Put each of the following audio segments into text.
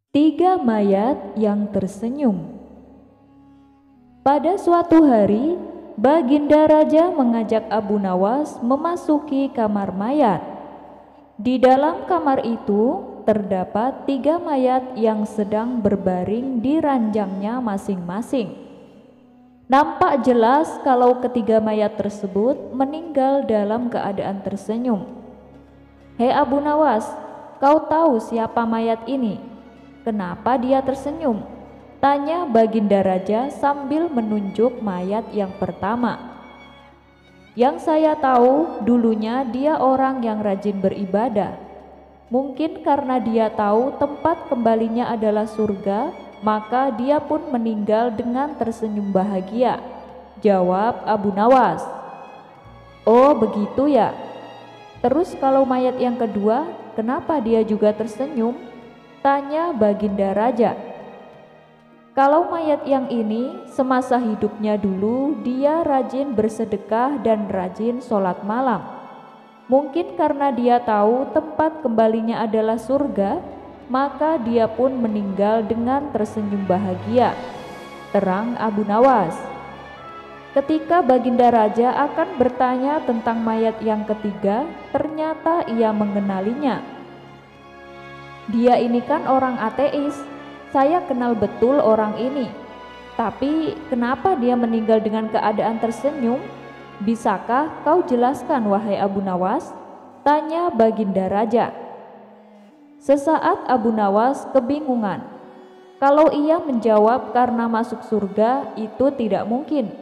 Tiga mayat yang tersenyum. Pada suatu hari, Baginda Raja mengajak Abu Nawas memasuki kamar mayat. Di dalam kamar itu terdapat tiga mayat yang sedang berbaring di ranjangnya masing-masing. Nampak jelas kalau ketiga mayat tersebut meninggal dalam keadaan tersenyum. "Hei Abu Nawas, kau tahu siapa mayat ini? Kenapa dia tersenyum?" tanya Baginda Raja sambil menunjuk mayat yang pertama. "Yang saya tahu, dulunya dia orang yang rajin beribadah. Mungkin karena dia tahu tempat kembalinya adalah surga, maka dia pun meninggal dengan tersenyum bahagia," jawab Abu Nawas. "Oh begitu ya. Terus kalau mayat yang kedua, kenapa dia juga tersenyum?" tanya Baginda Raja. "Kalau mayat yang ini, semasa hidupnya dulu dia rajin bersedekah dan rajin sholat malam. Mungkin karena dia tahu tempat kembalinya adalah surga, maka dia pun meninggal dengan tersenyum bahagia," terang Abu Nawas. Ketika Baginda Raja akan bertanya tentang mayat yang ketiga, ternyata ia mengenalinya. "Dia ini kan orang ateis. Saya kenal betul orang ini. Tapi kenapa dia meninggal dengan keadaan tersenyum? Bisakah kau jelaskan, wahai Abu Nawas?" tanya Baginda Raja. Sesaat Abu Nawas kebingungan. Kalau ia menjawab karena masuk surga, itu tidak mungkin.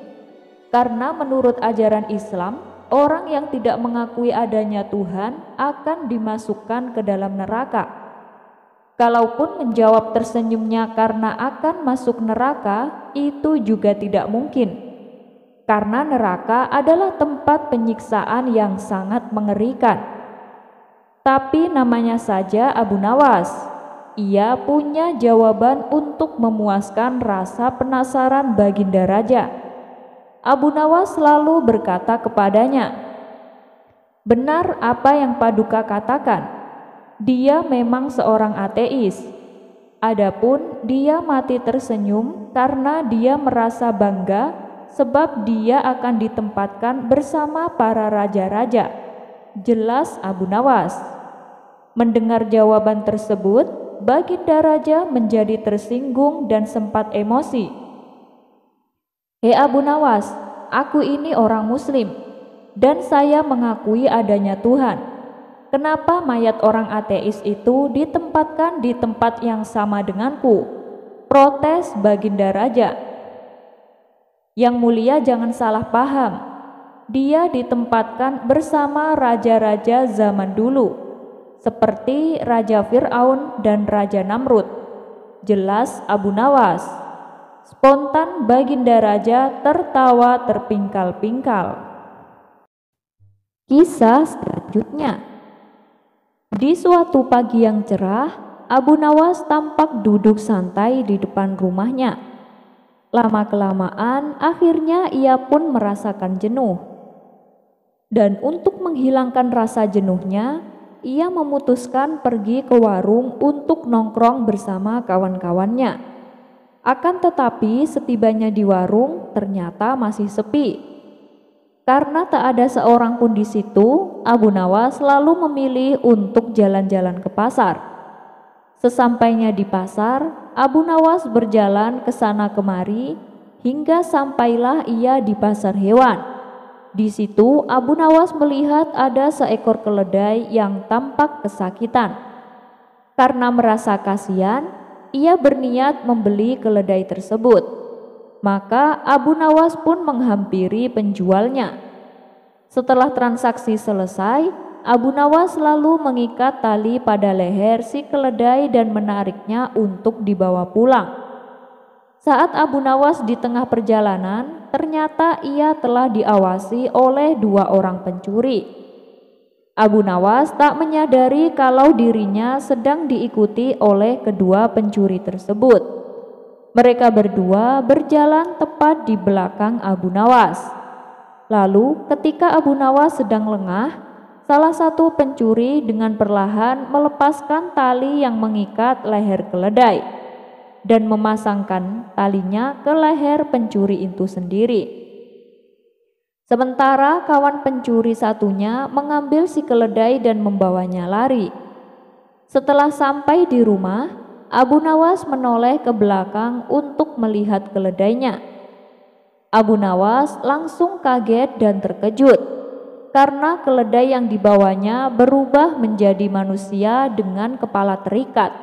Karena menurut ajaran Islam, orang yang tidak mengakui adanya Tuhan akan dimasukkan ke dalam neraka. Kalaupun menjawab tersenyumnya karena akan masuk neraka, itu juga tidak mungkin. Karena neraka adalah tempat penyiksaan yang sangat mengerikan. Tapi namanya saja Abu Nawas. Ia punya jawaban untuk memuaskan rasa penasaran Baginda Raja. Abu Nawas lalu berkata kepadanya, "Benar apa yang Paduka katakan. Dia memang seorang ateis. Adapun dia mati tersenyum karena dia merasa bangga sebab dia akan ditempatkan bersama para raja-raja," jelas Abu Nawas. Mendengar jawaban tersebut, Baginda Raja menjadi tersinggung dan sempat emosi. "Hei Abu Nawas, aku ini orang Muslim dan saya mengakui adanya Tuhan. Kenapa mayat orang ateis itu ditempatkan di tempat yang sama denganku?" protes Baginda Raja. "Yang mulia jangan salah paham. Dia ditempatkan bersama raja-raja zaman dulu, seperti Raja Fir'aun dan Raja Namrud," jelas Abu Nawas. Spontan Baginda Raja tertawa terpingkal-pingkal. Kisah selanjutnya. Di suatu pagi yang cerah, Abu Nawas tampak duduk santai di depan rumahnya. Lama-kelamaan akhirnya ia pun merasakan jenuh. Dan untuk menghilangkan rasa jenuhnya, ia memutuskan pergi ke warung untuk nongkrong bersama kawan-kawannya. Akan tetapi setibanya di warung ternyata masih sepi. Karena tak ada seorang pun di situ, Abu Nawas lalu memilih untuk jalan-jalan ke pasar. Sesampainya di pasar, Abu Nawas berjalan ke sana kemari hingga sampailah ia di pasar hewan. Di situ Abu Nawas melihat ada seekor keledai yang tampak kesakitan. Karena merasa kasihan, ia berniat membeli keledai tersebut. Maka Abu Nawas pun menghampiri penjualnya. Setelah transaksi selesai, Abu Nawas lalu mengikat tali pada leher si keledai dan menariknya untuk dibawa pulang. Saat Abu Nawas di tengah perjalanan, ternyata ia telah diawasi oleh dua orang pencuri. Abu Nawas tak menyadari kalau dirinya sedang diikuti oleh kedua pencuri tersebut. Mereka berdua berjalan tepat di belakang Abu Nawas. Lalu ketika Abu Nawas sedang lengah, salah satu pencuri dengan perlahan melepaskan tali yang mengikat leher keledai dan memasangkan talinya ke leher pencuri itu sendiri. Sementara kawan pencuri satunya mengambil si keledai dan membawanya lari. Setelah sampai di rumah, Abu Nawas menoleh ke belakang untuk melihat keledainya. Abu Nawas langsung kaget dan terkejut karena keledai yang dibawanya berubah menjadi manusia dengan kepala terikat.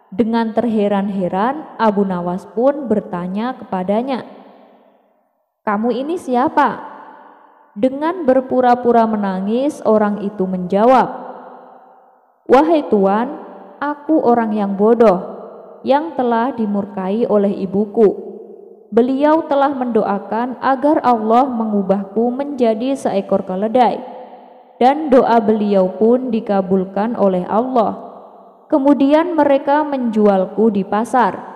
Dengan terheran-heran, Abu Nawas pun bertanya kepadanya, "Kamu ini siapa?" Dengan berpura-pura menangis, orang itu menjawab, "Wahai Tuan, aku orang yang bodoh, yang telah dimurkai oleh ibuku. Beliau telah mendoakan agar Allah mengubahku menjadi seekor keledai, dan doa beliau pun dikabulkan oleh Allah. Kemudian mereka menjualku di pasar.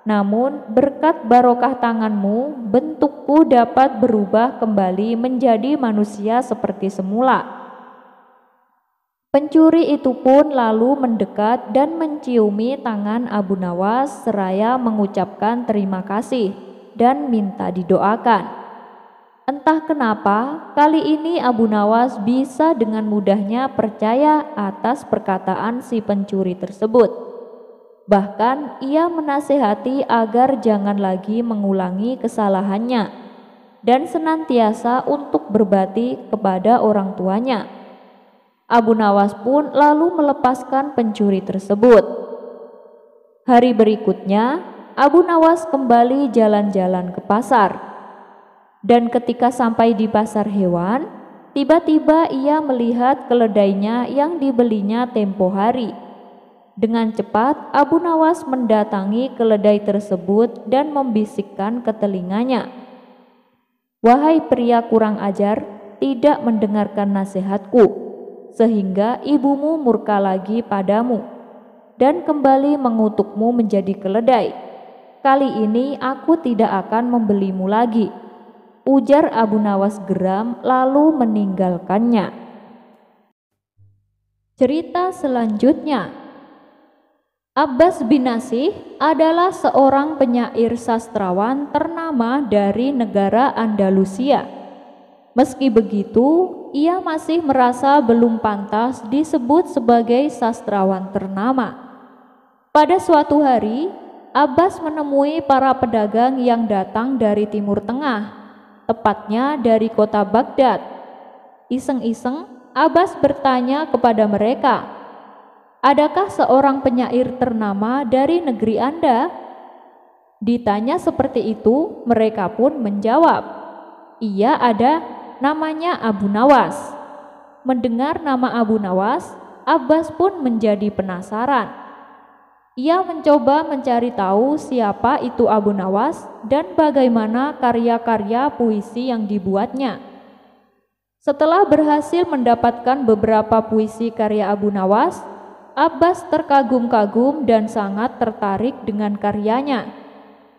Namun berkat barokah tanganmu, bentukku dapat berubah kembali menjadi manusia seperti semula." Pencuri itu pun lalu mendekat dan menciumi tangan Abu Nawas seraya mengucapkan terima kasih dan minta didoakan. Entah kenapa, kali ini Abu Nawas bisa dengan mudahnya percaya atas perkataan si pencuri tersebut. Bahkan ia menasihati agar jangan lagi mengulangi kesalahannya dan senantiasa untuk berbakti kepada orang tuanya. Abu Nawas pun lalu melepaskan pencuri tersebut. Hari berikutnya, Abu Nawas kembali jalan-jalan ke pasar. Dan ketika sampai di pasar hewan, tiba-tiba ia melihat keledainya yang dibelinya tempo hari. Dengan cepat, Abu Nawas mendatangi keledai tersebut dan membisikkan ke telinganya, "Wahai pria kurang ajar, tidak mendengarkan nasihatku, sehingga ibumu murka lagi padamu dan kembali mengutukmu menjadi keledai. Kali ini aku tidak akan membelimu lagi," ujar Abu Nawas geram lalu meninggalkannya. Cerita selanjutnya, Abbas bin Nasih adalah seorang penyair sastrawan ternama dari negara Andalusia. Meski begitu, ia masih merasa belum pantas disebut sebagai sastrawan ternama. Pada suatu hari, Abbas menemui para pedagang yang datang dari Timur Tengah, tepatnya dari kota Baghdad. Iseng-iseng, Abbas bertanya kepada mereka, "Adakah seorang penyair ternama dari negeri Anda?" Ditanya seperti itu, mereka pun menjawab, "Iya ada, namanya Abu Nawas." Mendengar nama Abu Nawas, Abbas pun menjadi penasaran. Ia mencoba mencari tahu siapa itu Abu Nawas dan bagaimana karya-karya puisi yang dibuatnya. Setelah berhasil mendapatkan beberapa puisi karya Abu Nawas, Abbas terkagum-kagum dan sangat tertarik dengan karyanya.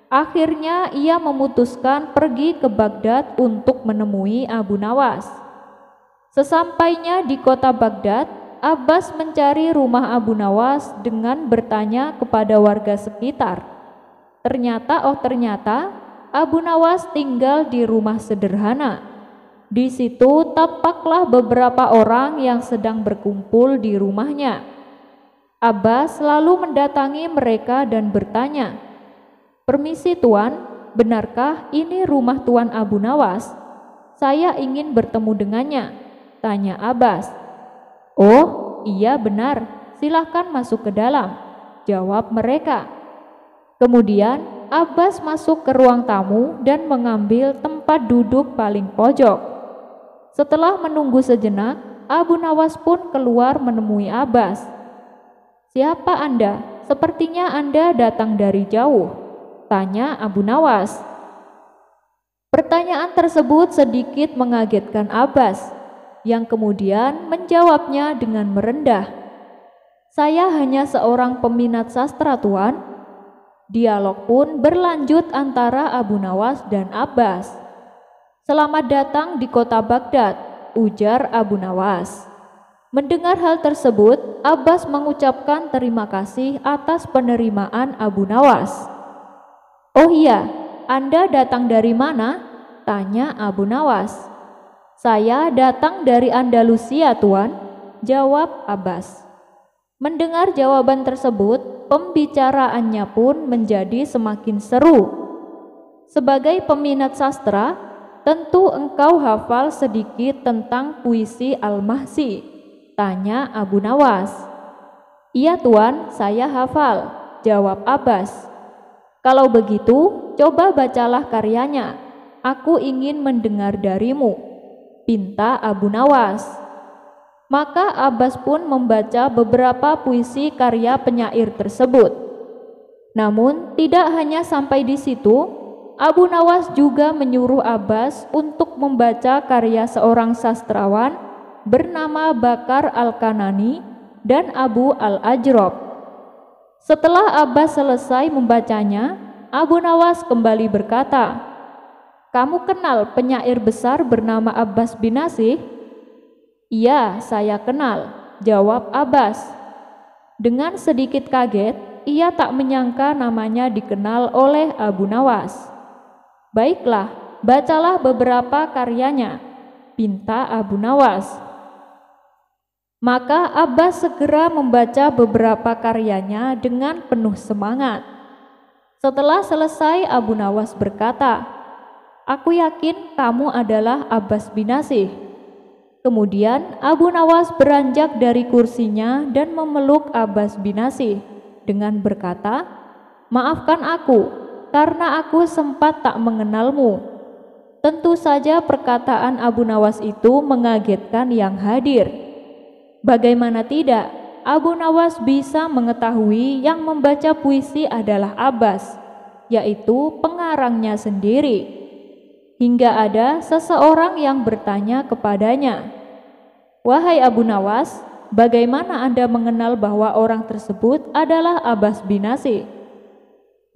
Akhirnya ia memutuskan pergi ke Baghdad untuk menemui Abu Nawas. Sesampainya di kota Baghdad, Abbas mencari rumah Abu Nawas dengan bertanya kepada warga sekitar. Ternyata Abu Nawas tinggal di rumah sederhana. Di situ tampaklah beberapa orang yang sedang berkumpul di rumahnya. Abbas lalu mendatangi mereka dan bertanya, "Permisi Tuan, benarkah ini rumah Tuan Abu Nawas? Saya ingin bertemu dengannya," tanya Abbas. "Oh iya benar, silahkan masuk ke dalam," jawab mereka. Kemudian Abbas masuk ke ruang tamu dan mengambil tempat duduk paling pojok. Setelah menunggu sejenak, Abu Nawas pun keluar menemui Abbas. "Siapa Anda? Sepertinya Anda datang dari jauh," tanya Abu Nawas. Pertanyaan tersebut sedikit mengagetkan Abbas, yang kemudian menjawabnya dengan merendah, "Saya hanya seorang peminat sastra, Tuan." Dialog pun berlanjut antara Abu Nawas dan Abbas. "Selamat datang di kota Baghdad," ujar Abu Nawas. Mendengar hal tersebut, Abbas mengucapkan terima kasih atas penerimaan Abu Nawas. "Oh iya, Anda datang dari mana?" tanya Abu Nawas. "Saya datang dari Andalusia, Tuan," jawab Abbas. Mendengar jawaban tersebut, pembicaraannya pun menjadi semakin seru. "Sebagai peminat sastra, tentu engkau hafal sedikit tentang puisi Al-Mahsi?" tanya Abu Nawas. "Iya Tuan, saya hafal," jawab Abbas. "Kalau begitu, coba bacalah karyanya. Aku ingin mendengar darimu," pinta Abu Nawas. Maka Abbas pun membaca beberapa puisi karya penyair tersebut. Namun tidak hanya sampai di situ, Abu Nawas juga menyuruh Abbas untuk membaca karya seorang sastrawan bernama Bakar Al-Kanani dan Abu Al-Ajrob. Setelah Abbas selesai membacanya, Abu Nawas kembali berkata, "Kamu kenal penyair besar bernama Abbas bin Nasih?" "Iya, saya kenal," jawab Abbas. Dengan sedikit kaget, ia tak menyangka namanya dikenal oleh Abu Nawas. "Baiklah, bacalah beberapa karyanya," pinta Abu Nawas. Maka Abbas segera membaca beberapa karyanya dengan penuh semangat. Setelah selesai, Abu Nawas berkata, "Aku yakin kamu adalah Abbas bin Nasih." Kemudian Abu Nawas beranjak dari kursinya dan memeluk Abbas bin Nasih dengan berkata, "Maafkan aku, karena aku sempat tak mengenalmu." Tentu saja perkataan Abu Nawas itu mengagetkan yang hadir. Bagaimana tidak, Abu Nawas bisa mengetahui yang membaca puisi adalah Abbas, yaitu pengarangnya sendiri. Hingga ada seseorang yang bertanya kepadanya, "Wahai Abu Nawas, bagaimana Anda mengenal bahwa orang tersebut adalah Abbas bin Nasih?"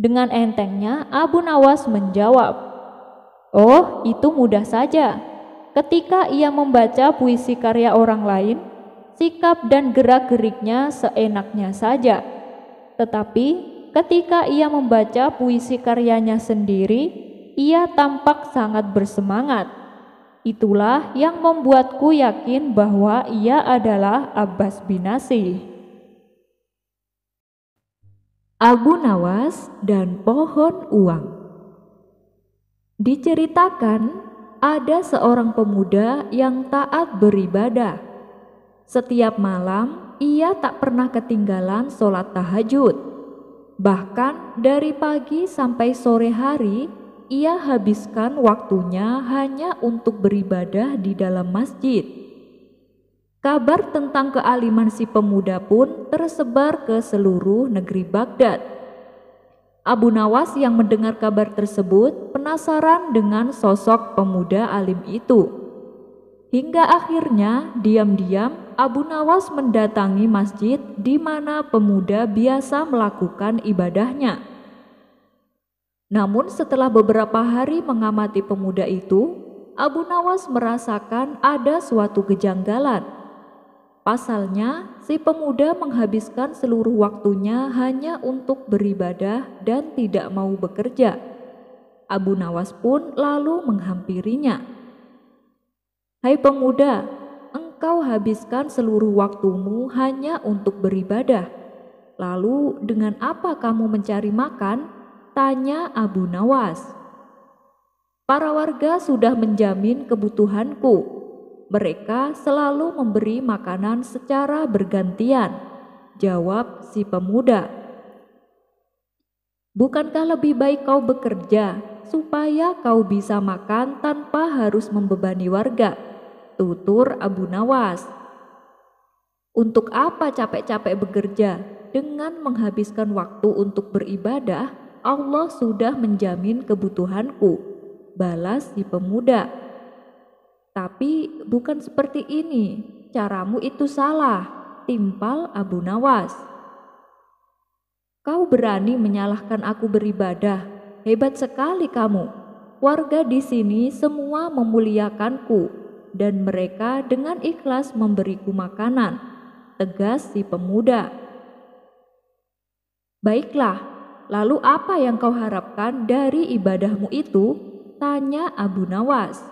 Dengan entengnya Abu Nawas menjawab, "Oh, itu mudah saja. Ketika ia membaca puisi karya orang lain, sikap dan gerak-geriknya seenaknya saja. Tetapi ketika ia membaca puisi karyanya sendiri, ia tampak sangat bersemangat. Itulah yang membuatku yakin bahwa ia adalah Abbas bin Nasih." Abu Nawas dan pohon uang. Diceritakan ada seorang pemuda yang taat beribadah. Setiap malam ia tak pernah ketinggalan sholat tahajud. Bahkan dari pagi sampai sore hari ia habiskan waktunya hanya untuk beribadah di dalam masjid. Kabar tentang kealiman si pemuda pun tersebar ke seluruh negeri Baghdad. Abu Nawas yang mendengar kabar tersebut penasaran dengan sosok pemuda alim itu. Hingga akhirnya diam-diam Abu Nawas mendatangi masjid di mana pemuda biasa melakukan ibadahnya. Namun setelah beberapa hari mengamati pemuda itu, Abu Nawas merasakan ada suatu kejanggalan. Pasalnya, si pemuda menghabiskan seluruh waktunya hanya untuk beribadah dan tidak mau bekerja. Abu Nawas pun lalu menghampirinya. "Hai pemuda, engkau habiskan seluruh waktumu hanya untuk beribadah. Lalu dengan apa kamu mencari makan?" tanya Abu Nawas. "Para warga sudah menjamin kebutuhanku. Mereka selalu memberi makanan secara bergantian," jawab si pemuda. "Bukankah lebih baik kau bekerja supaya kau bisa makan tanpa harus membebani warga?" tutur Abu Nawas. "Untuk apa capek-capek bekerja dengan menghabiskan waktu untuk beribadah? Allah sudah menjamin kebutuhanku," balas si pemuda. "Tapi bukan seperti ini, caramu itu salah," timpal Abu Nawas. "Kau berani menyalahkan aku beribadah? Hebat sekali kamu. Warga di sini semua memuliakanku. dan mereka dengan ikhlas memberiku makanan, tegas si pemuda. Baiklah, lalu apa yang kau harapkan dari ibadahmu itu? Tanya Abu Nawas.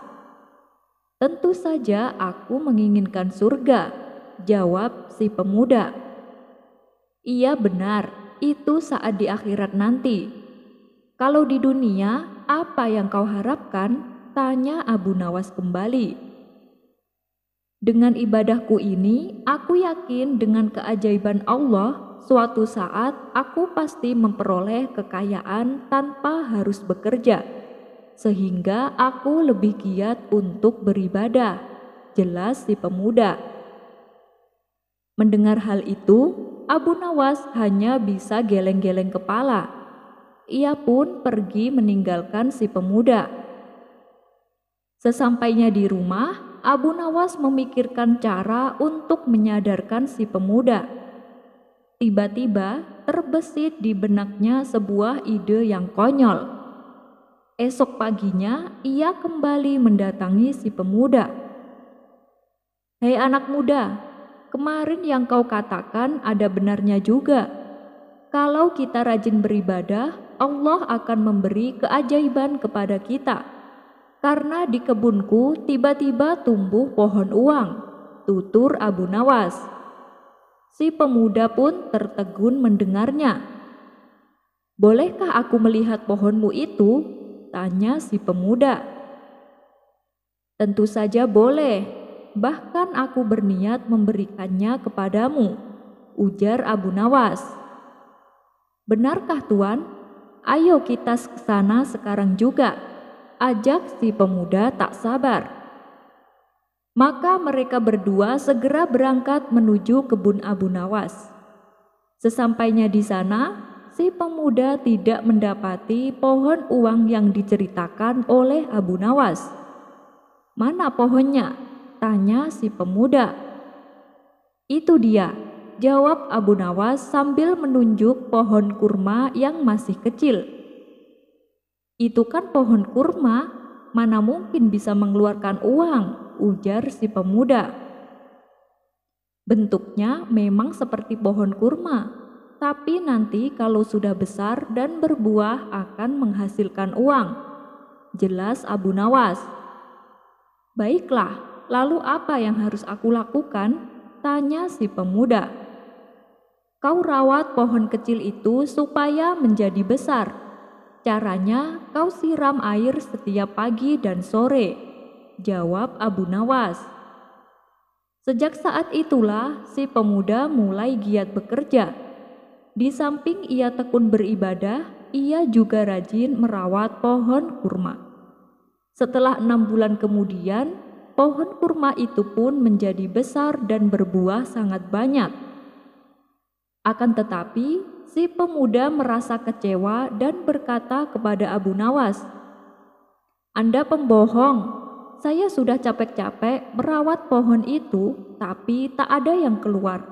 Tentu saja aku menginginkan surga, jawab si pemuda. Iya benar, itu saat di akhirat nanti. Kalau di dunia, apa yang kau harapkan? Tanya Abu Nawas kembali. Dengan ibadahku ini, aku yakin dengan keajaiban Allah, suatu saat aku pasti memperoleh kekayaan tanpa harus bekerja, sehingga aku lebih giat untuk beribadah, jelas si pemuda. Mendengar hal itu, Abu Nawas hanya bisa geleng-geleng kepala. Ia pun pergi meninggalkan si pemuda. Sesampainya di rumah, Abu Nawas memikirkan cara untuk menyadarkan si pemuda. Tiba-tiba terbesit di benaknya sebuah ide yang konyol. Esok paginya ia kembali mendatangi si pemuda. Hei anak muda, kemarin yang kau katakan ada benarnya juga. Kalau kita rajin beribadah, Allah akan memberi keajaiban kepada kita. Karena di kebunku tiba-tiba tumbuh pohon uang, tutur Abu Nawas. Si pemuda pun tertegun mendengarnya. Bolehkah aku melihat pohonmu itu? Tanya si pemuda. Tentu saja boleh, bahkan aku berniat memberikannya kepadamu, ujar Abu Nawas. Benarkah Tuan? Ayo kita ke sana sekarang juga, ajak si pemuda tak sabar. Maka mereka berdua segera berangkat menuju kebun Abu Nawas. Sesampainya di sana, si pemuda tidak mendapati pohon uang yang diceritakan oleh Abu Nawas. Mana pohonnya? Tanya si pemuda. Itu dia, jawab Abu Nawas sambil menunjuk pohon kurma yang masih kecil. Itu kan pohon kurma, mana mungkin bisa mengeluarkan uang, ujar si pemuda. Bentuknya memang seperti pohon kurma, tapi nanti kalau sudah besar dan berbuah akan menghasilkan uang, jelas Abu Nawas. Baiklah, lalu apa yang harus aku lakukan? Tanya si pemuda. Kau rawat pohon kecil itu supaya menjadi besar. Caranya kau siram air setiap pagi dan sore, jawab Abu Nawas. Sejak saat itulah si pemuda mulai giat bekerja. Di samping ia tekun beribadah, ia juga rajin merawat pohon kurma. Setelah 6 bulan kemudian, pohon kurma itu pun menjadi besar dan berbuah sangat banyak. Akan tetapi, si pemuda merasa kecewa dan berkata kepada Abu Nawas, Anda pembohong, saya sudah capek-capek merawat pohon itu, tapi tak ada yang keluar.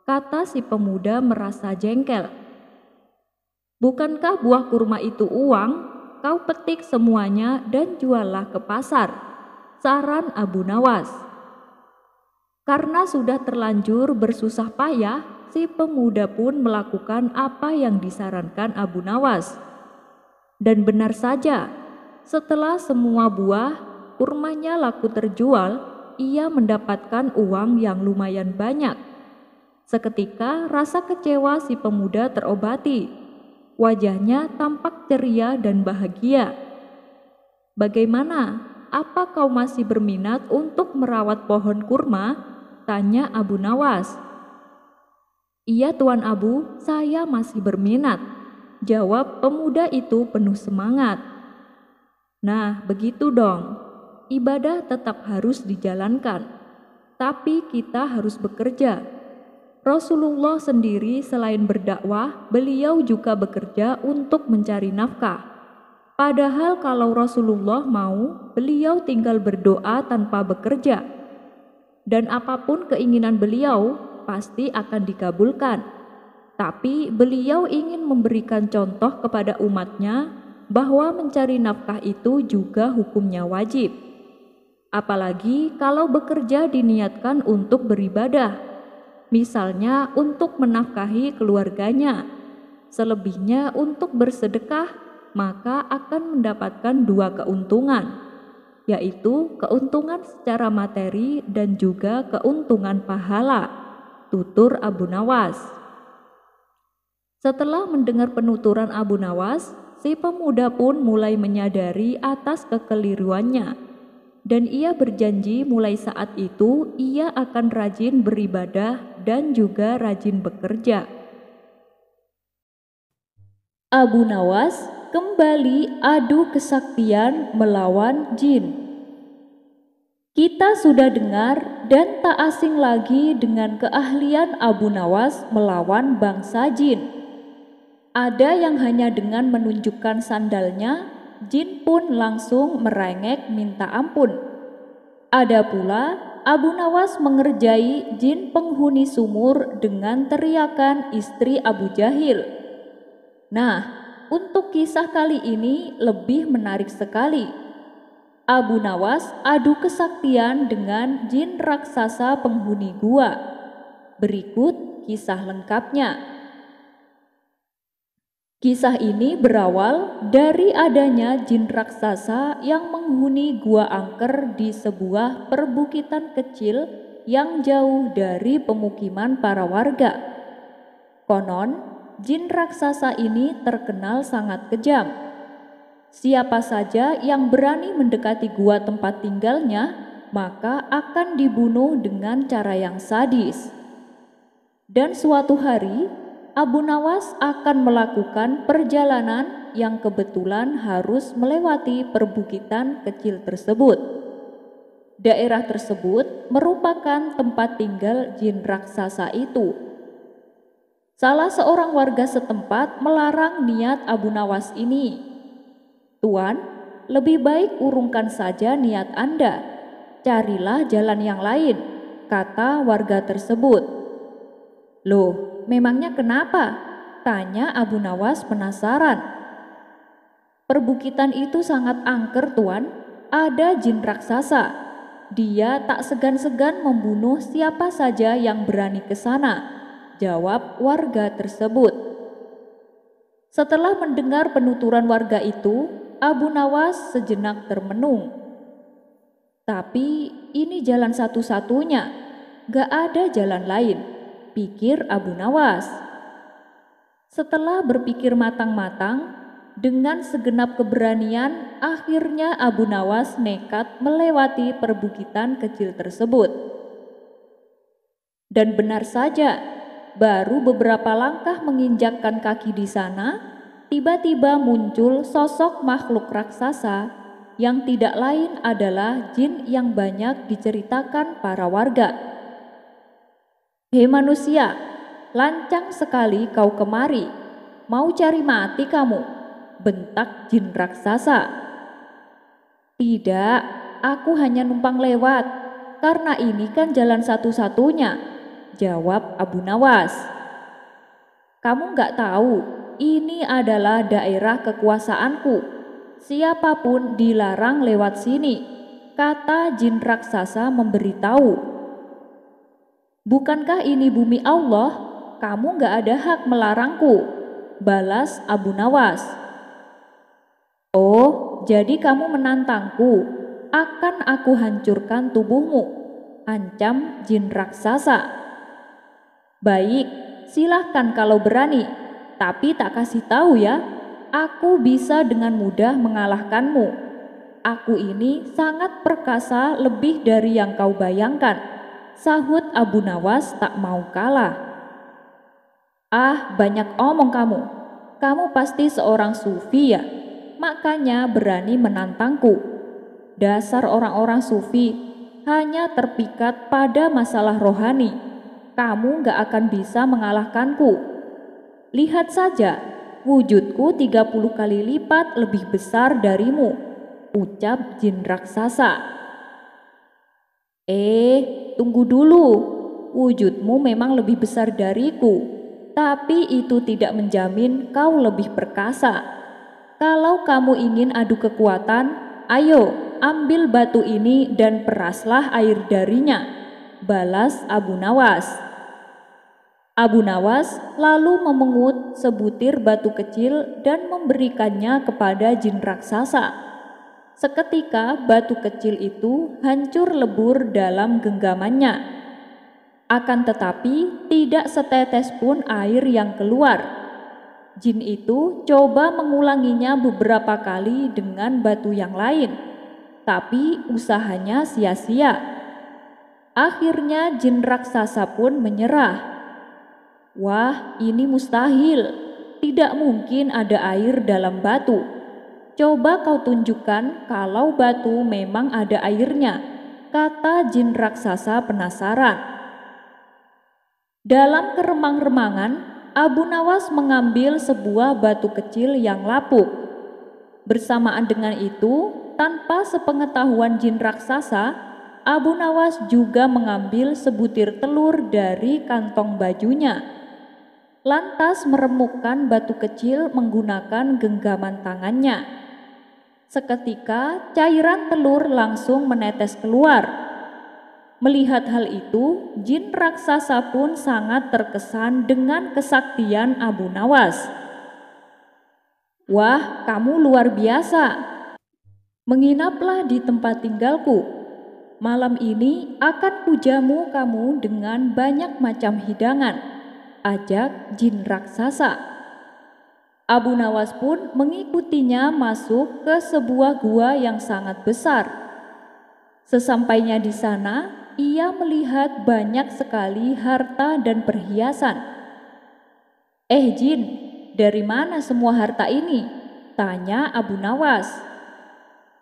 Kata si pemuda merasa jengkel. Bukankah buah kurma itu uang? Kau petik semuanya dan juallah ke pasar, saran Abu Nawas. Karena sudah terlanjur bersusah payah, si pemuda pun melakukan apa yang disarankan Abu Nawas. Dan benar saja, setelah semua buah kurmanya laku terjual, ia mendapatkan uang yang lumayan banyak. Seketika rasa kecewa si pemuda terobati. Wajahnya tampak ceria dan bahagia. Bagaimana? Apa kau masih berminat untuk merawat pohon kurma? Tanya Abu Nawas. Iya Tuan Abu, saya masih berminat, jawab pemuda itu penuh semangat. Nah, begitu dong. Ibadah tetap harus dijalankan, tapi kita harus bekerja. Rasulullah sendiri selain berdakwah, beliau juga bekerja untuk mencari nafkah. Padahal kalau Rasulullah mau, beliau tinggal berdoa tanpa bekerja. Dan apapun keinginan beliau, pasti akan dikabulkan. Tapi beliau ingin memberikan contoh kepada umatnya bahwa mencari nafkah itu juga hukumnya wajib. Apalagi kalau bekerja diniatkan untuk beribadah, misalnya untuk menafkahi keluarganya, selebihnya untuk bersedekah, maka akan mendapatkan dua keuntungan, yaitu keuntungan secara materi dan juga keuntungan pahala, tutur Abu Nawas. Setelah mendengar penuturan Abu Nawas, si pemuda pun mulai menyadari atas kekeliruannya, dan ia berjanji mulai saat itu ia akan rajin beribadah dan juga rajin bekerja. Abu Nawas kembali adu kesaktian melawan jin. Kita sudah dengar dan tak asing lagi dengan keahlian Abu Nawas melawan bangsa jin. Ada yang hanya dengan menunjukkan sandalnya, jin pun langsung merengek minta ampun. Ada pula Abu Nawas mengerjai jin penghuni sumur dengan teriakan istri Abu Jahil. Nah, untuk kisah kali ini lebih menarik sekali. Abu Nawas adu kesaktian dengan jin raksasa penghuni gua. Berikut kisah lengkapnya. Kisah ini berawal dari adanya jin raksasa yang menghuni gua angker di sebuah perbukitan kecil yang jauh dari pemukiman para warga. Konon, jin raksasa ini terkenal sangat kejam. Siapa saja yang berani mendekati gua tempat tinggalnya, maka akan dibunuh dengan cara yang sadis. Dan suatu hari, Abu Nawas akan melakukan perjalanan yang kebetulan harus melewati perbukitan kecil tersebut. Daerah tersebut merupakan tempat tinggal jin raksasa itu. Salah seorang warga setempat melarang niat Abu Nawas ini. "Tuan, lebih baik urungkan saja niat Anda. Carilah jalan yang lain," kata warga tersebut. "Loh, memangnya kenapa?" tanya Abu Nawas penasaran. "Perbukitan itu sangat angker, Tuan. Ada jin raksasa. Dia tak segan-segan membunuh siapa saja yang berani ke sana," jawab warga tersebut. Setelah mendengar penuturan warga itu, Abu Nawas sejenak termenung. "Tapi ini jalan satu-satunya, gak ada jalan lain," pikir Abu Nawas. Setelah berpikir matang-matang, dengan segenap keberanian, akhirnya Abu Nawas nekat melewati perbukitan kecil tersebut. Dan benar saja, baru beberapa langkah menginjakkan kaki di sana, tiba-tiba muncul sosok makhluk raksasa yang tidak lain adalah jin yang banyak diceritakan para warga. "Hei manusia, lancang sekali kau kemari. Mau cari mati kamu?" bentak jin raksasa. "Tidak, aku hanya numpang lewat, karena ini kan jalan satu-satunya," jawab Abu Nawas. "Kamu gak tahu, ini adalah daerah kekuasaanku. Siapapun dilarang lewat sini," kata jin raksasa memberitahu. "Bukankah ini bumi Allah? Kamu gak ada hak melarangku," balas Abu Nawas. "Oh, jadi kamu menantangku? Akan aku hancurkan tubuhmu," ancam jin raksasa. "Baik, silahkan kalau berani, tapi tak kasih tahu ya, aku bisa dengan mudah mengalahkanmu. Aku ini sangat perkasa lebih dari yang kau bayangkan," sahut Abu Nawas tak mau kalah. "Ah, banyak omong kamu. Kamu pasti seorang sufi ya, makanya berani menantangku. Dasar orang-orang sufi hanya terpikat pada masalah rohani. Kamu gak akan bisa mengalahkanku. Lihat saja, wujudku 30 kali lipat lebih besar darimu," ucap jin raksasa. Tunggu dulu. Wujudmu memang lebih besar dariku, tapi itu tidak menjamin kau lebih perkasa. Kalau kamu ingin adu kekuatan, ayo ambil batu ini dan peraslah air darinya, balas Abu Nawas. Abu Nawas lalu memungut sebutir batu kecil dan memberikannya kepada jin raksasa. Seketika batu kecil itu hancur lebur dalam genggamannya. Akan tetapi tidak setetes pun air yang keluar. Jin itu coba mengulanginya beberapa kali dengan batu yang lain, tapi usahanya sia-sia. Akhirnya jin raksasa pun menyerah. Wah, ini mustahil. Tidak mungkin ada air dalam batu. Coba kau tunjukkan kalau batu memang ada airnya, kata jin raksasa penasaran. Dalam keremang-remangan, Abu Nawas mengambil sebuah batu kecil yang lapuk. Bersamaan dengan itu, tanpa sepengetahuan jin raksasa, Abu Nawas juga mengambil sebutir telur dari kantong bajunya. Lantas meremukkan batu kecil menggunakan genggaman tangannya. Seketika cairan telur langsung menetes keluar. Melihat hal itu, jin raksasa pun sangat terkesan dengan kesaktian Abu Nawas. Wah, kamu luar biasa. Menginaplah di tempat tinggalku. Malam ini akan kujamu kamu dengan banyak macam hidangan, ajak jin raksasa. Abu Nawas pun mengikutinya masuk ke sebuah gua yang sangat besar. Sesampainya di sana, ia melihat banyak sekali harta dan perhiasan. Jin, dari mana semua harta ini? Tanya Abu Nawas.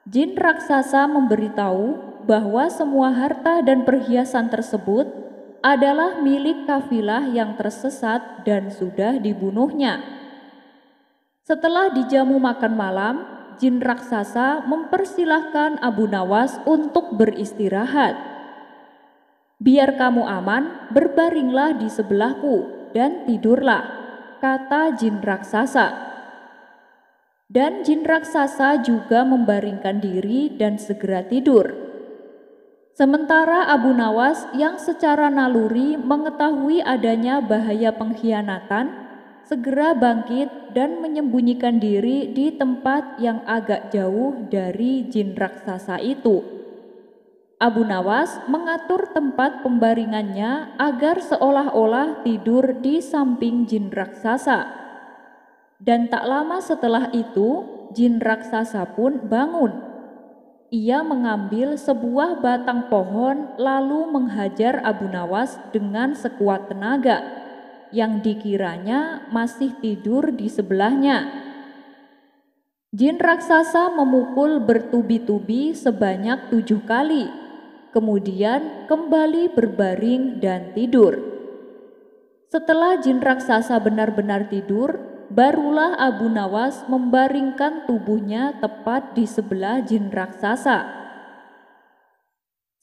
Jin raksasa memberitahu bahwa semua harta dan perhiasan tersebut adalah milik kafilah yang tersesat dan sudah dibunuhnya. Setelah dijamu makan malam, jin raksasa mempersilahkan Abu Nawas untuk beristirahat. Biar kamu aman, berbaringlah di sebelahku dan tidurlah, kata jin raksasa. Dan jin raksasa juga membaringkan diri dan segera tidur. Sementara Abu Nawas yang secara naluri mengetahui adanya bahaya pengkhianatan, segera bangkit dan menyembunyikan diri di tempat yang agak jauh dari jin raksasa itu. Abu Nawas mengatur tempat pembaringannya agar seolah-olah tidur di samping jin raksasa. Dan tak lama setelah itu, jin raksasa pun bangun. Ia mengambil sebuah batang pohon lalu menghajar Abu Nawas dengan sekuat tenaga, yang dikiranya masih tidur di sebelahnya. Jin raksasa memukul bertubi-tubi sebanyak 7 kali, kemudian kembali berbaring dan tidur. Setelah jin raksasa benar-benar tidur, barulah Abu Nawas membaringkan tubuhnya tepat di sebelah jin raksasa.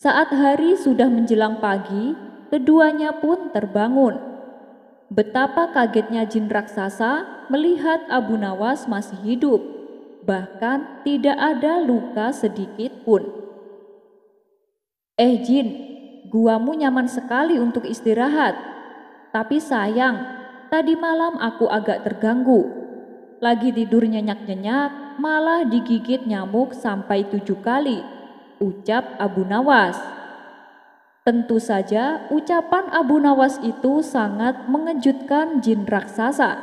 Saat hari sudah menjelang pagi, keduanya pun terbangun. Betapa kagetnya jin raksasa melihat Abu Nawas masih hidup, bahkan tidak ada luka sedikit pun. Jin, guamu nyaman sekali untuk istirahat, tapi sayang, tadi malam aku agak terganggu. Lagi tidur nyenyak-nyenyak, malah digigit nyamuk sampai 7 kali, ucap Abu Nawas. Tentu saja ucapan Abu Nawas itu sangat mengejutkan jin raksasa.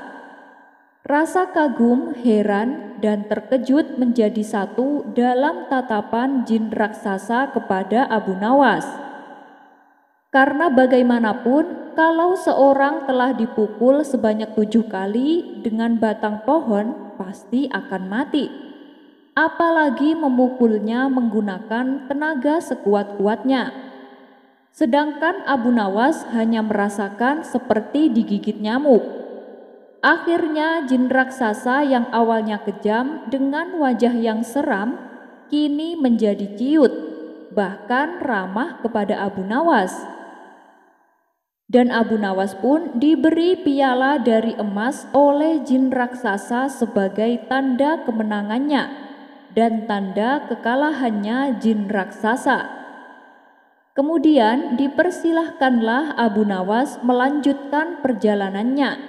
Rasa kagum, heran, dan terkejut menjadi satu dalam tatapan jin raksasa kepada Abu Nawas. Karena bagaimanapun, kalau seorang telah dipukul sebanyak 7 kali dengan batang pohon, pasti akan mati. Apalagi memukulnya menggunakan tenaga sekuat-kuatnya. Sedangkan Abu Nawas hanya merasakan seperti digigit nyamuk. Akhirnya jin raksasa yang awalnya kejam dengan wajah yang seram, kini menjadi ciut, bahkan ramah kepada Abu Nawas. Dan Abu Nawas pun diberi piala dari emas oleh jin raksasa sebagai tanda kemenangannya, dan tanda kekalahannya jin raksasa. Kemudian dipersilahkanlah Abu Nawas melanjutkan perjalanannya.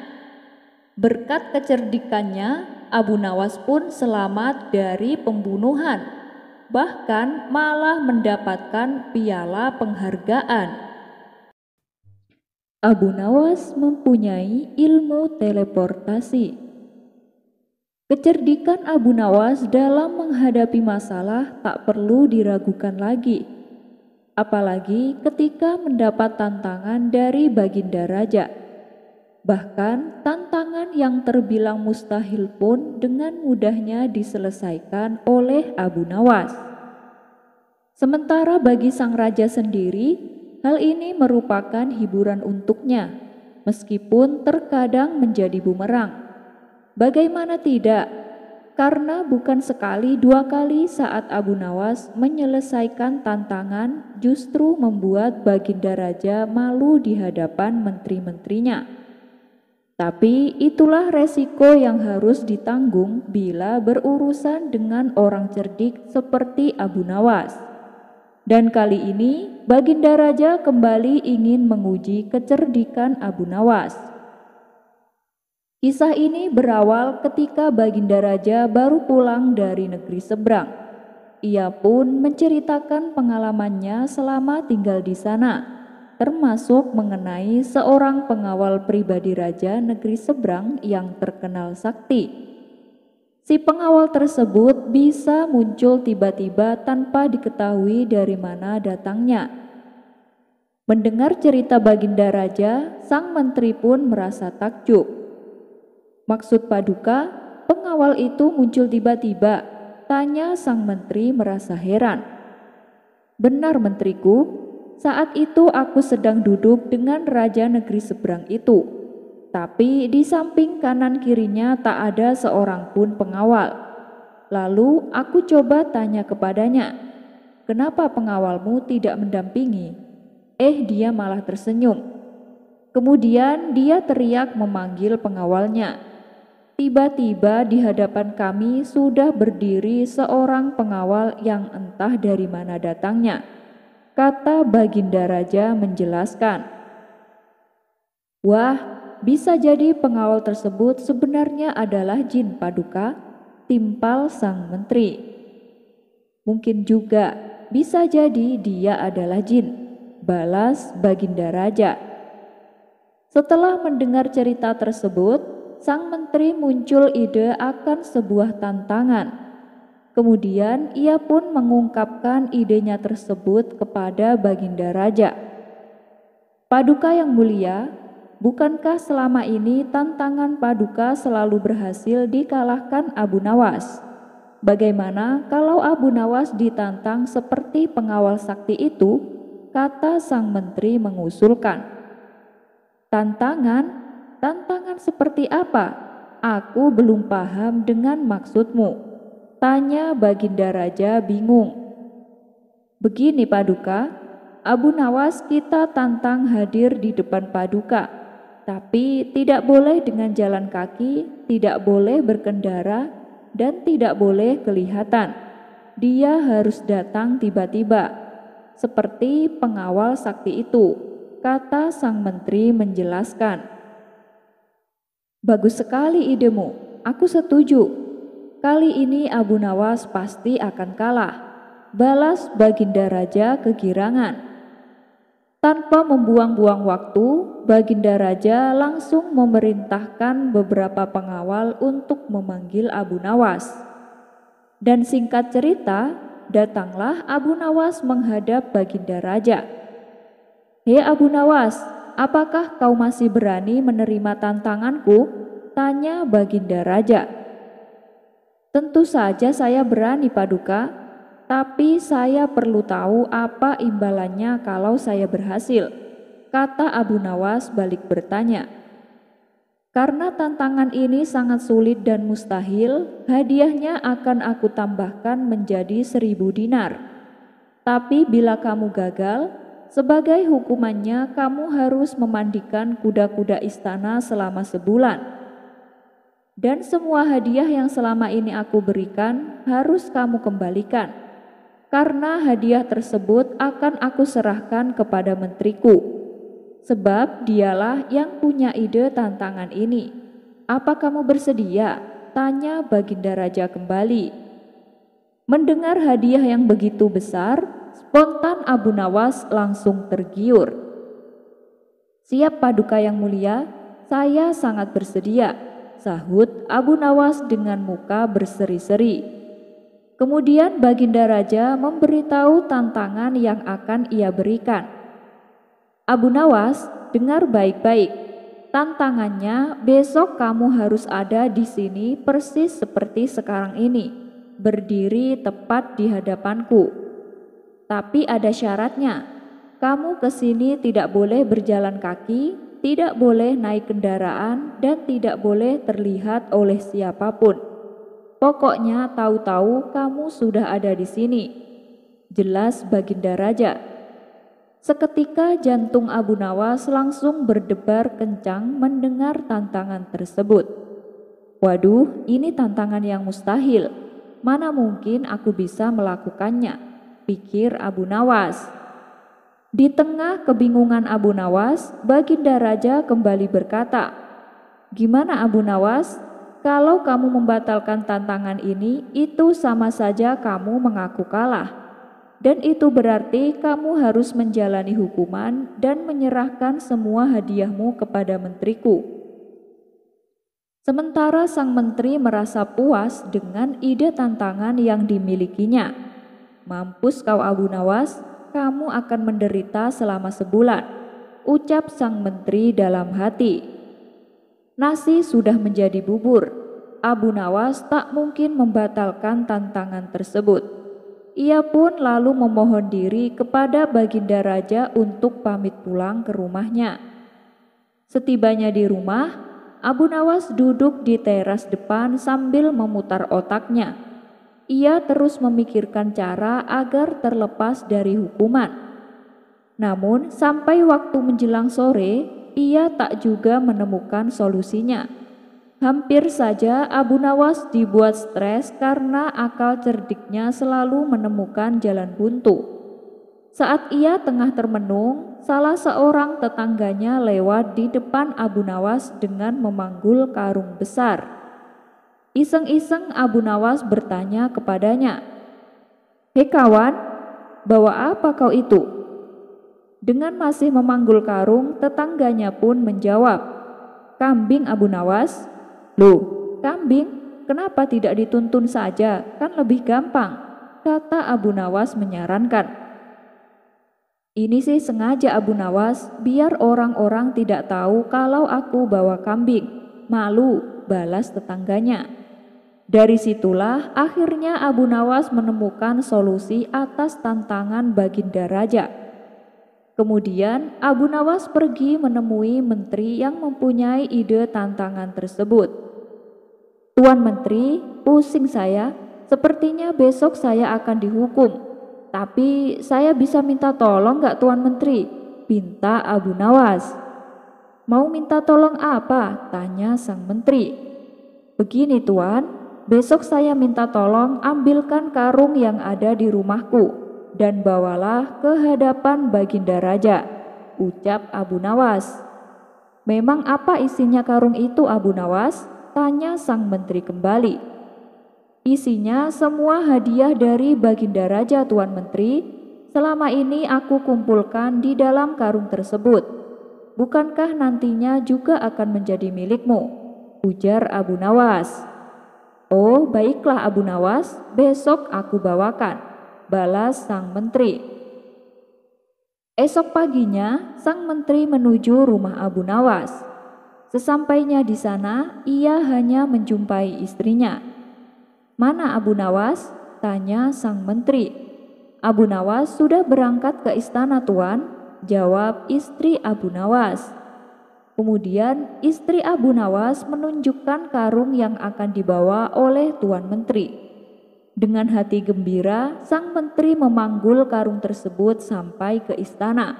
Berkat kecerdikannya, Abu Nawas pun selamat dari pembunuhan, bahkan malah mendapatkan piala penghargaan. Abu Nawas mempunyai ilmu teleportasi. Kecerdikan Abu Nawas dalam menghadapi masalah tak perlu diragukan lagi, apalagi ketika mendapat tantangan dari Baginda Raja. Bahkan tantangan yang terbilang mustahil pun dengan mudahnya diselesaikan oleh Abu Nawas. Sementara bagi sang raja sendiri, hal ini merupakan hiburan untuknya, meskipun terkadang menjadi bumerang. Bagaimana tidak? Karena bukan sekali dua kali saat Abu Nawas menyelesaikan tantangan justru membuat Baginda Raja malu di hadapan menteri-menterinya. Tapi itulah resiko yang harus ditanggung bila berurusan dengan orang cerdik seperti Abu Nawas. Dan kali ini Baginda Raja kembali ingin menguji kecerdikan Abu Nawas. Kisah ini berawal ketika Baginda Raja baru pulang dari negeri seberang. Ia pun menceritakan pengalamannya selama tinggal di sana, termasuk mengenai seorang pengawal pribadi Raja negeri seberang yang terkenal sakti. Si pengawal tersebut bisa muncul tiba-tiba tanpa diketahui dari mana datangnya. Mendengar cerita Baginda Raja, sang menteri pun merasa takjub. Maksud Paduka, pengawal itu muncul tiba-tiba, tanya sang menteri merasa heran. Benar menteriku, saat itu aku sedang duduk dengan raja negeri seberang itu, tapi di samping kanan kirinya tak ada seorang pun pengawal. Lalu aku coba tanya kepadanya, kenapa pengawalmu tidak mendampingi? Dia malah tersenyum. Kemudian dia teriak memanggil pengawalnya. Tiba-tiba di hadapan kami sudah berdiri seorang pengawal yang entah dari mana datangnya, kata Baginda Raja menjelaskan. Wah, bisa jadi pengawal tersebut sebenarnya adalah jin Paduka, timpal sang menteri. Mungkin juga bisa jadi dia adalah jin, balas Baginda Raja. Setelah mendengar cerita tersebut, sang menteri muncul ide akan sebuah tantangan. Kemudian ia pun mengungkapkan idenya tersebut kepada Baginda Raja. Paduka yang mulia, bukankah selama ini tantangan Paduka selalu berhasil dikalahkan Abu Nawas? Bagaimana kalau Abu Nawas ditantang seperti pengawal sakti itu? Kata sang menteri mengusulkan. Tantangan? Tantangan seperti apa? Aku belum paham dengan maksudmu, tanya Baginda Raja bingung. Begini Paduka, Abu Nawas kita tantang hadir di depan Paduka, tapi tidak boleh dengan jalan kaki, tidak boleh berkendara, dan tidak boleh kelihatan. Dia harus datang tiba-tiba, seperti pengawal sakti itu, kata sang menteri menjelaskan. Bagus sekali idemu, aku setuju. Kali ini Abu Nawas pasti akan kalah, balas Baginda Raja kegirangan. Tanpa membuang-buang waktu, Baginda Raja langsung memerintahkan beberapa pengawal untuk memanggil Abu Nawas. Dan singkat cerita, datanglah Abu Nawas menghadap Baginda Raja. Hei Abu Nawas, apakah kau masih berani menerima tantanganku? Tanya Baginda Raja. Tentu saja saya berani Paduka, tapi saya perlu tahu apa imbalannya kalau saya berhasil, kata Abu Nawas balik bertanya. Karena tantangan ini sangat sulit dan mustahil, hadiahnya akan aku tambahkan menjadi 1000 dinar. Tapi bila kamu gagal, sebagai hukumannya kamu harus memandikan kuda-kuda istana selama sebulan. Dan semua hadiah yang selama ini aku berikan harus kamu kembalikan, karena hadiah tersebut akan aku serahkan kepada menteriku, sebab dialah yang punya ide tantangan ini. Apa kamu bersedia? Tanya Baginda Raja kembali. Mendengar hadiah yang begitu besar, spontan Abu Nawas langsung tergiur. Siap Paduka yang mulia, saya sangat bersedia, sahut Abu Nawas dengan muka berseri-seri. Kemudian Baginda Raja memberitahu tantangan yang akan ia berikan. Abu Nawas, dengar baik-baik. Tantangannya, besok kamu harus ada di sini persis seperti sekarang ini, berdiri tepat di hadapanku. Tapi ada syaratnya. Kamu ke sini tidak boleh berjalan kaki, tidak boleh naik kendaraan, dan tidak boleh terlihat oleh siapapun. Pokoknya tahu-tahu kamu sudah ada di sini. Jelas Baginda Raja. Seketika jantung Abu Nawas langsung berdebar kencang mendengar tantangan tersebut. Waduh, ini tantangan yang mustahil. Mana mungkin aku bisa melakukannya, pikir Abu Nawas. Di tengah kebingungan Abu Nawas, Baginda Raja kembali berkata, "Gimana Abu Nawas? Kalau kamu membatalkan tantangan ini, itu sama saja kamu mengaku kalah. Dan itu berarti kamu harus menjalani hukuman dan menyerahkan semua hadiahmu kepada menteriku." Sementara sang menteri merasa puas dengan ide tantangan yang dimilikinya. "Mampus kau Abu Nawas, kamu akan menderita selama sebulan," ucap sang menteri dalam hati. Nasi sudah menjadi bubur. Abu Nawas tak mungkin membatalkan tantangan tersebut. Ia pun lalu memohon diri kepada Baginda Raja untuk pamit pulang ke rumahnya. Setibanya di rumah, Abu Nawas duduk di teras depan sambil memutar otaknya. Ia terus memikirkan cara agar terlepas dari hukuman. Namun sampai waktu menjelang sore, ia tak juga menemukan solusinya. Hampir saja Abu Nawas dibuat stres karena akal cerdiknya selalu menemukan jalan buntu. Saat ia tengah termenung, salah seorang tetangganya lewat di depan Abu Nawas dengan memanggul karung besar. Iseng-iseng Abu Nawas bertanya kepadanya, "Hei kawan, bawa apa kau itu?" Dengan masih memanggul karung, tetangganya pun menjawab, "Kambing Abu Nawas." "Loh, kambing? Kenapa tidak dituntun saja? Kan lebih gampang," kata Abu Nawas menyarankan. "Ini sih sengaja Abu Nawas, biar orang-orang tidak tahu kalau aku bawa kambing. Malu," balas tetangganya. Dari situlah akhirnya Abu Nawas menemukan solusi atas tantangan Baginda Raja. Kemudian Abu Nawas pergi menemui menteri yang mempunyai ide tantangan tersebut. "Tuan Menteri, pusing saya. Sepertinya besok saya akan dihukum. Tapi saya bisa minta tolong gak Tuan Menteri?" pinta Abu Nawas. "Mau minta tolong apa?" tanya sang menteri. "Begini Tuan, besok saya minta tolong ambilkan karung yang ada di rumahku dan bawalah ke hadapan Baginda Raja," ucap Abu Nawas. "Memang apa isinya karung itu Abu Nawas?" tanya sang menteri kembali. "Isinya semua hadiah dari Baginda Raja Tuan Menteri. Selama ini aku kumpulkan di dalam karung tersebut. Bukankah nantinya juga akan menjadi milikmu?" ujar Abu Nawas. "Oh, baiklah Abu Nawas, besok aku bawakan," balas sang menteri. Esok paginya, sang menteri menuju rumah Abu Nawas. Sesampainya di sana, ia hanya menjumpai istrinya. "Mana Abu Nawas?" tanya sang menteri. "Abu Nawas sudah berangkat ke istana Tuan," jawab istri Abu Nawas. Kemudian istri Abu Nawas menunjukkan karung yang akan dibawa oleh Tuan Menteri. Dengan hati gembira, sang menteri memanggul karung tersebut sampai ke istana.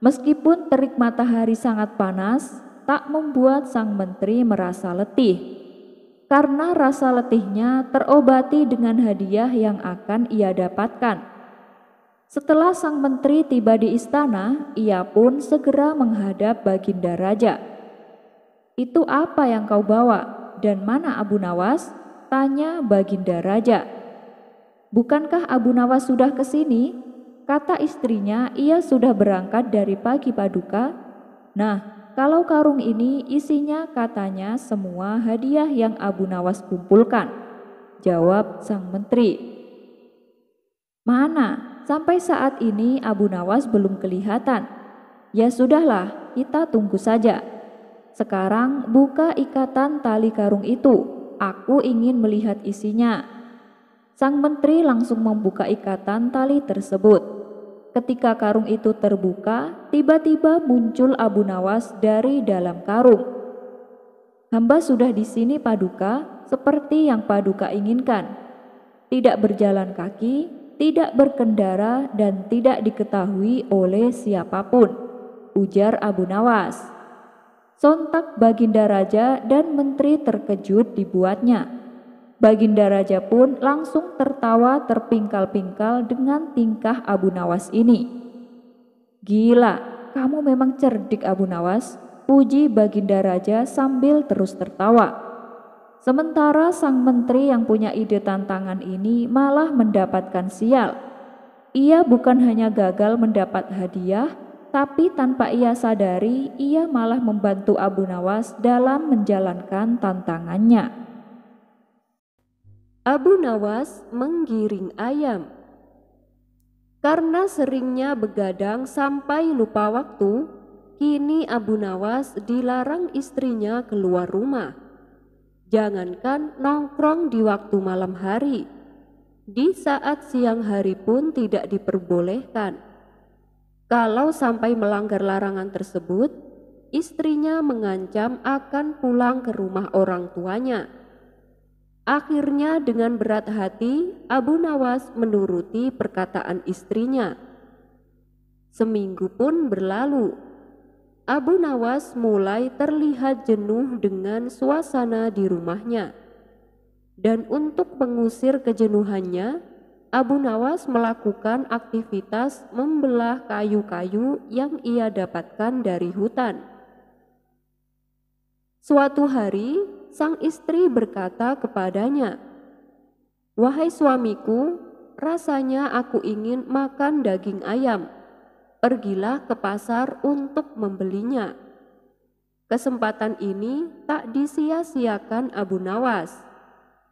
Meskipun terik matahari sangat panas, tak membuat sang menteri merasa letih. karena rasa letihnya terobati dengan hadiah yang akan ia dapatkan. Setelah sang menteri tiba di istana, ia pun segera menghadap Baginda Raja. "Itu apa yang kau bawa, dan mana Abu Nawas?" tanya Baginda Raja. "Bukankah Abu Nawas sudah ke sini?" kata istrinya. "Ia sudah berangkat dari pagi Paduka." "Nah, kalau karung ini isinya katanya semua hadiah yang Abu Nawas kumpulkan," jawab sang menteri. "Mana? Sampai saat ini Abu Nawas belum kelihatan." "Ya sudahlah, kita tunggu saja. Sekarang buka ikatan tali karung itu. Aku ingin melihat isinya." Sang menteri langsung membuka ikatan tali tersebut. Ketika karung itu terbuka, tiba-tiba muncul Abu Nawas dari dalam karung. "Hamba sudah di sini Paduka, seperti yang Paduka inginkan. Tidak berjalan kaki, tidak berkendara, dan tidak diketahui oleh siapapun," ujar Abu Nawas. Sontak Baginda Raja dan menteri terkejut dibuatnya. Baginda Raja pun langsung tertawa terpingkal-pingkal dengan tingkah Abu Nawas ini. "Gila, kamu memang cerdik Abu Nawas," puji Baginda Raja sambil terus tertawa. Sementara sang menteri yang punya ide tantangan ini malah mendapatkan sial. Ia bukan hanya gagal mendapat hadiah, tapi tanpa ia sadari, ia malah membantu Abu Nawas dalam menjalankan tantangannya. Abu Nawas menggiring ayam. Karena seringnya begadang sampai lupa waktu, kini Abu Nawas dilarang istrinya keluar rumah. Jangankan nongkrong di waktu malam hari, di saat siang hari pun tidak diperbolehkan. Kalau sampai melanggar larangan tersebut, istrinya mengancam akan pulang ke rumah orang tuanya. Akhirnya dengan berat hati Abu Nawas menuruti perkataan istrinya. Seminggu pun berlalu. Abu Nawas mulai terlihat jenuh dengan suasana di rumahnya. Dan untuk mengusir kejenuhannya, Abu Nawas melakukan aktivitas membelah kayu-kayu yang ia dapatkan dari hutan. Suatu hari, sang istri berkata kepadanya, "Wahai suamiku, rasanya aku ingin makan daging ayam. Pergilah ke pasar untuk membelinya." Kesempatan ini tak disia-siakan Abu Nawas.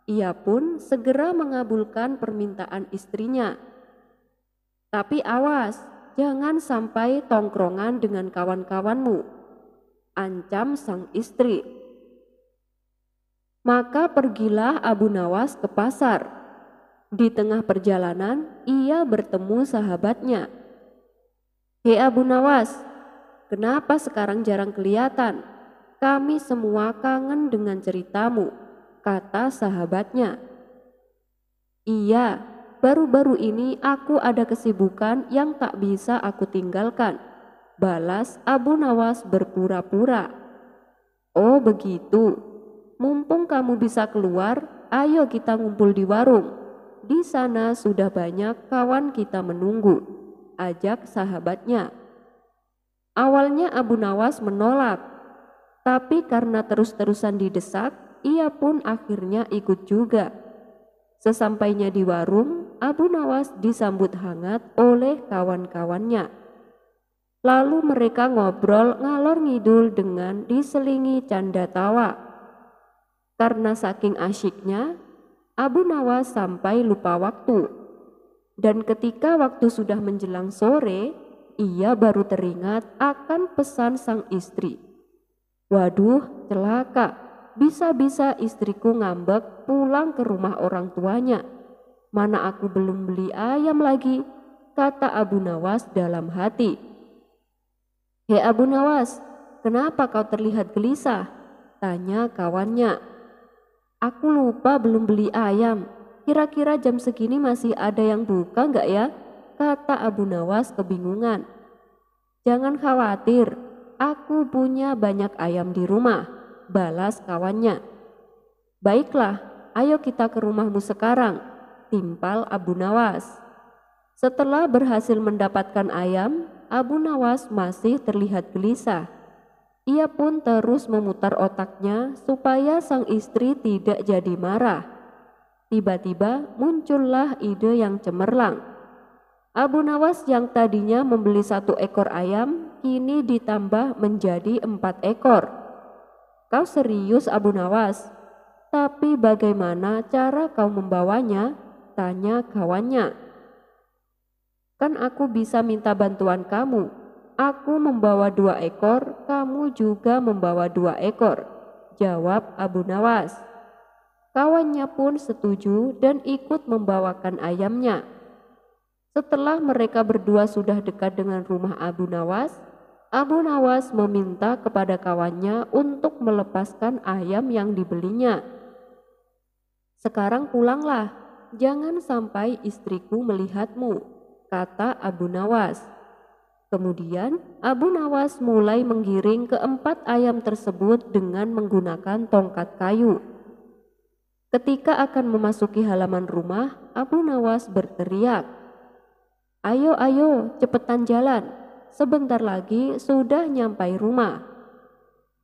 Ia pun segera mengabulkan permintaan istrinya. "Tapi awas, jangan sampai tongkrongan dengan kawan-kawanmu," ancam sang istri. Maka pergilah Abu Nawas ke pasar. Di tengah perjalanan, ia bertemu sahabatnya. "Hei Abu Nawas, kenapa sekarang jarang kelihatan? Kami semua kangen dengan ceritamu," kata sahabatnya. "Iya, baru-baru ini aku ada kesibukan yang tak bisa aku tinggalkan," balas Abu Nawas berpura-pura. "Oh begitu. Mumpung kamu bisa keluar, ayo kita ngumpul di warung. Di sana sudah banyak kawan kita menunggu," ajak sahabatnya. Awalnya Abu Nawas menolak, tapi karena terus-terusan didesak, ia pun akhirnya ikut juga. Sesampainya di warung, Abu Nawas disambut hangat oleh kawan-kawannya. Lalu mereka ngobrol ngalor ngidul dengan diselingi canda tawa. Karena saking asyiknya, Abu Nawas sampai lupa waktu. Dan ketika waktu sudah menjelang sore, ia baru teringat akan pesan sang istri. "Waduh, celaka, bisa-bisa istriku ngambek pulang ke rumah orang tuanya. Mana aku belum beli ayam lagi," kata Abu Nawas dalam hati. "Hei Abu Nawas, kenapa kau terlihat gelisah?" tanya kawannya. "Aku lupa belum beli ayam. Kira-kira jam segini masih ada yang buka nggak ya?" kata Abu Nawas kebingungan. "Jangan khawatir, aku punya banyak ayam di rumah," balas kawannya. "Baiklah, ayo kita ke rumahmu sekarang," timpal Abu Nawas. Setelah berhasil mendapatkan ayam, Abu Nawas masih terlihat gelisah. Ia pun terus memutar otaknya supaya sang istri tidak jadi marah. Tiba-tiba muncullah ide yang cemerlang. Abu Nawas yang tadinya membeli 1 ekor ayam, kini ditambah menjadi 4 ekor. "Kau serius, Abu Nawas? Tapi bagaimana cara kau membawanya?" tanya kawannya. "Kan aku bisa minta bantuan kamu. Aku membawa 2 ekor, kamu juga membawa 2 ekor, jawab Abu Nawas. Kawannya pun setuju dan ikut membawakan ayamnya. Setelah mereka berdua sudah dekat dengan rumah Abu Nawas meminta kepada kawannya untuk melepaskan ayam yang dibelinya. "Sekarang pulanglah, jangan sampai istriku melihatmu," kata Abu Nawas. Kemudian Abu Nawas mulai menggiring ke-4 ayam tersebut dengan menggunakan tongkat kayu. Ketika akan memasuki halaman rumah, Abu Nawas berteriak, "Ayo, ayo, cepetan jalan, sebentar lagi sudah nyampai rumah."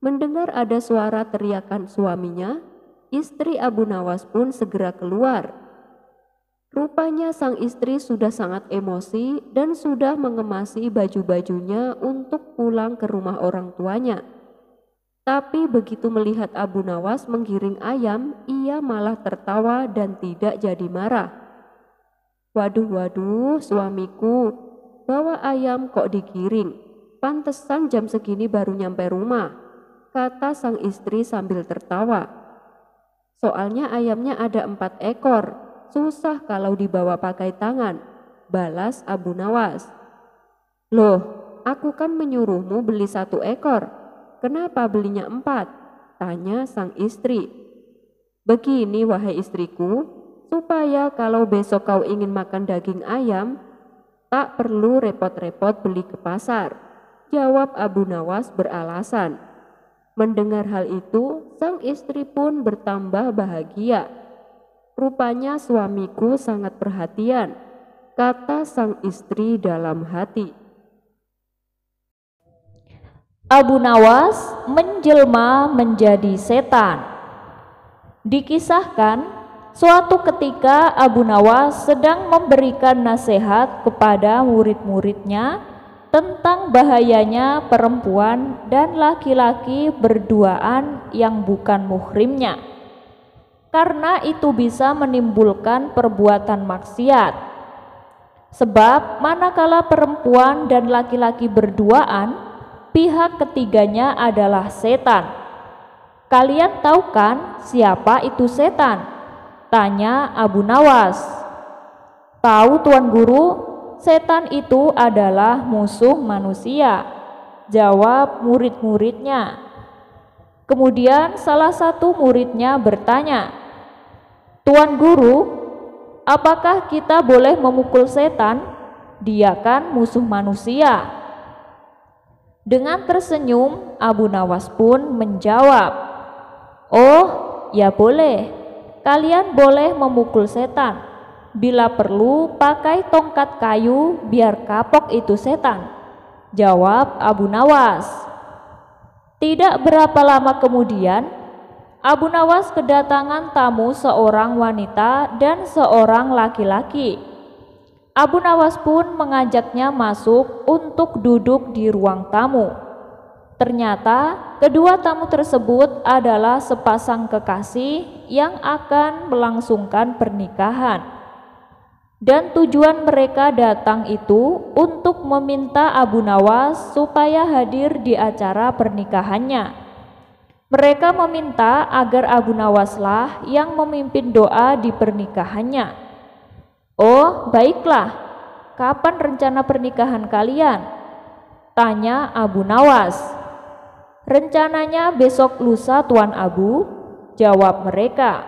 Mendengar ada suara teriakan suaminya, istri Abu Nawas pun segera keluar. Rupanya sang istri sudah sangat emosi dan sudah mengemasi baju-bajunya untuk pulang ke rumah orang tuanya. Tapi begitu melihat Abu Nawas menggiring ayam, ia malah tertawa dan tidak jadi marah. "Waduh, waduh, suamiku, bawa ayam kok digiring? Pantesan jam segini baru nyampe rumah," kata sang istri sambil tertawa. "Soalnya ayamnya ada 4 ekor. Susah kalau dibawa pakai tangan," balas Abu Nawas. "Loh, aku kan menyuruhmu beli 1 ekor. Kenapa belinya 4? Tanya sang istri. "Begini wahai istriku, supaya kalau besok kau ingin makan daging ayam, tak perlu repot-repot beli ke pasar," jawab Abu Nawas beralasan. Mendengar hal itu, sang istri pun bertambah bahagia. "Rupanya suamiku sangat perhatian," kata sang istri dalam hati. Abu Nawas menjelma menjadi setan. Dikisahkan, suatu ketika Abu Nawas sedang memberikan nasihat kepada murid-muridnya tentang bahayanya perempuan dan laki-laki berduaan yang bukan muhrimnya, karena itu bisa menimbulkan perbuatan maksiat. Sebab manakala perempuan dan laki-laki berduaan, pihak ketiganya adalah setan. "Kalian tahu kan siapa itu setan?" tanya Abu Nawas. "Tahu Tuan Guru, setan itu adalah musuh manusia," jawab murid-muridnya. Kemudian salah satu muridnya bertanya, "Tuan Guru, apakah kita boleh memukul setan? Dia kan musuh manusia." Dengan tersenyum, Abu Nawas pun menjawab, "Oh, ya boleh. Kalian boleh memukul setan. Bila perlu pakai tongkat kayu biar kapok itu setan," jawab Abu Nawas. Tidak berapa lama kemudian, Abu Nawas kedatangan tamu seorang wanita dan seorang laki-laki. Abu Nawas pun mengajaknya masuk untuk duduk di ruang tamu. Ternyata kedua tamu tersebut adalah sepasang kekasih yang akan melangsungkan pernikahan. Dan tujuan mereka datang itu untuk meminta Abu Nawas supaya hadir di acara pernikahannya. Mereka meminta agar Abu Nawaslah yang memimpin doa di pernikahannya. "Oh, baiklah. Kapan rencana pernikahan kalian?" tanya Abu Nawas. "Rencananya besok lusa Tuan Abu," jawab mereka.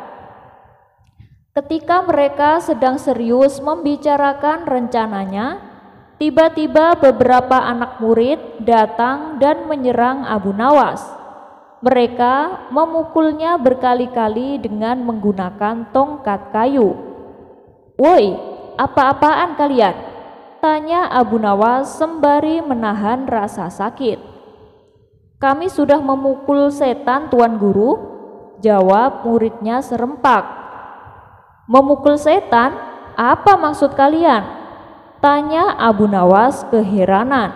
Ketika mereka sedang serius membicarakan rencananya, tiba-tiba beberapa anak murid datang dan menyerang Abu Nawas. Mereka memukulnya berkali-kali dengan menggunakan tongkat kayu. "Woi, apa-apaan kalian?" tanya Abu Nawas sembari menahan rasa sakit. "Kami sudah memukul setan, Tuan Guru," jawab muridnya serempak. "Memukul setan? Apa maksud kalian?" tanya Abu Nawas keheranan.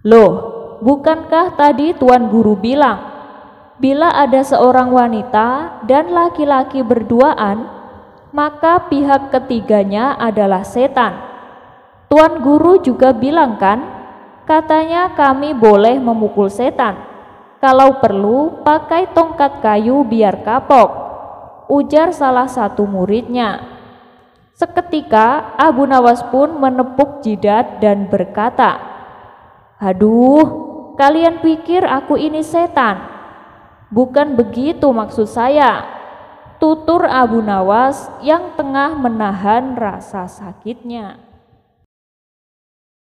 "Loh, bukankah tadi Tuan Guru bilang, bila ada seorang wanita dan laki-laki berduaan, maka pihak ketiganya adalah setan. Tuan Guru juga bilang kan, katanya kami boleh memukul setan. Kalau perlu pakai tongkat kayu biar kapok," ujar salah satu muridnya. Seketika Abu Nawas pun menepuk jidat dan berkata, "Aduh, kalian pikir aku ini setan? Bukan begitu maksud saya," tutur Abu Nawas yang tengah menahan rasa sakitnya.